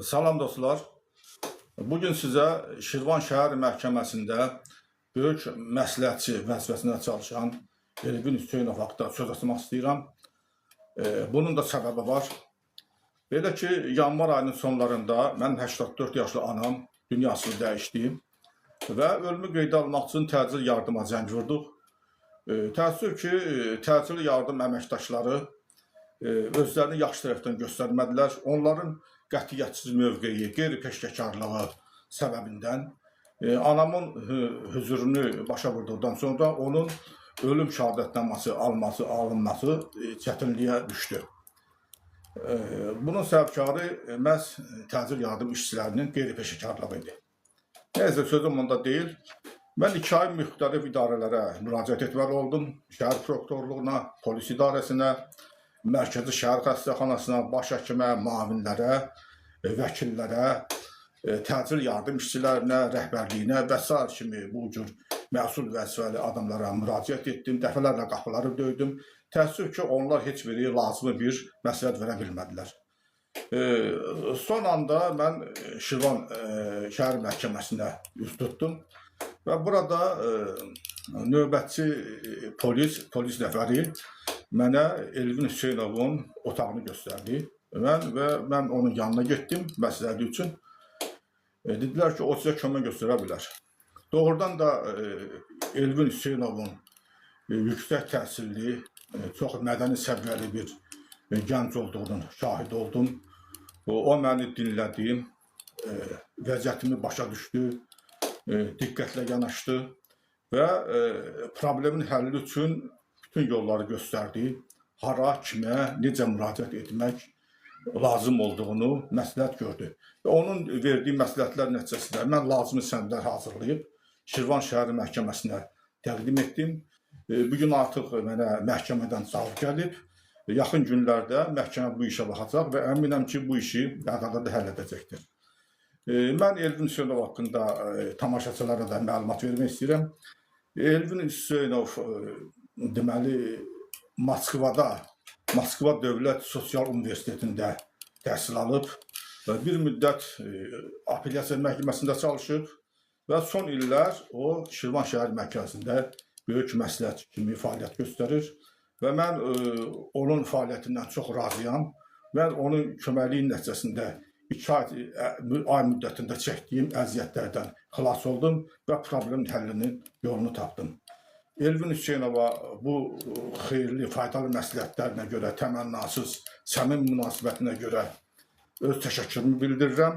Salam dostlar. Bugün sizə Şirvan şəhər məhkəməsində böyük məsləhətçi vəzifəsində çalışan Elvin Hüseynov haqqında söz açmaq istəyirəm. Bunun da səbəbi var. Belə ki, yanvar ayının sonlarında mən 84 yaşlı anam dünyasını dəyişdi və ölümü qeydə almaq üçün təcil yardıma zəng vurduq. Təəssüf ki, təcil yardım əməkdaşları özlərini yaxşı tərəfdən göstərmədilər. Onların qətiyyətsiz mövqeyi, qeyri-peşəkarlığı səbəbindən anamın hüzurunu başa vurduqdan sonra onun ölüm şəhadətnaməsi alınması çətinliyə düşdü. Bunun səbəbkarı məhz təcil yardım işçilərinin qeyri-peşəkarlığı idi. Nəysə, sözüm onda deyil. Mən 2 ay müxtəlif idarələrə müraciət etməli oldum. Şəhər prokurorluğuna, polis idarəsinə, Mərkəzi Şəhər Xəstəxanasına, baş həkimə, müavinlərə, vəkillərə, təcil yardım işçilərinə, rəhbərliyinə və s. kimi bu cür məsul vəzifəli adamlara müraciət etdim, dəfələrlə qapıları döydüm. Təəssüf ki, onlar heç biri lazımi bir məsləhət verə bilmədilər. Son anda mən Şirvan şəhər məhkəməsinə üz tutdum və burada növbətçi polis nəfəri mənə Elvin Hüseynovun otağını göstərdi. Mən onun yanına getdim məsləhəti üçün. Dedilər ki, o sizə kömək göstərə bilər. Doğrudan da Elvin Hüseynovun yüksək təhsilli, çox mədəni səviyyəli bir gənc olduğunun şahid oldum. O məni dinlədi, vəziyyətimi başa düşdü, diqqətlə yanaşdı və problemin həlli üçün bütün yolları göstərdi. Hara, kimə, necə müraciət etmək lazım olduğunu məsləhət gördü. Və onun verdiyi məsləhətlər nəticəsində mən lazımi sənədlər hazırlayıb Şirvan şəhər məhkəməsinə təqdim etdim. Bugün artıq mənə məhkəmədən cavab gəlib. Yaxın günlərdə məhkəmə bu işə baxacaq və əminəm ki, bu işi həqiqətən həll edəcəkdir. Mən Elvin Hüseynov haqqında tamaşaçılara da məlumat vermək istəyirəm. Elvin Hüseynov deməli Moskva Dövlət Sosial Universitetində təhsil alıb və bir müddət apellyasiya məhkəməsində çalışıb və son illər o Şirvan şəhər məhkəməsində böyük məsləhətçi kimi fəaliyyət göstərir və mən onun fəaliyyətindən çox razıyam. Mən onun köməkliyi nəticəsində 2 ay müddətində çəkdiyim əziyyətlərdən xilas oldum və problemin həllinin yolunu tapdım. Elvin Hüseynova bu xeyirli, faydalı məsləhətlərinə görə, təmənnasız, səmimi münasibətinə görə öz təşəkkürümü bildirirəm.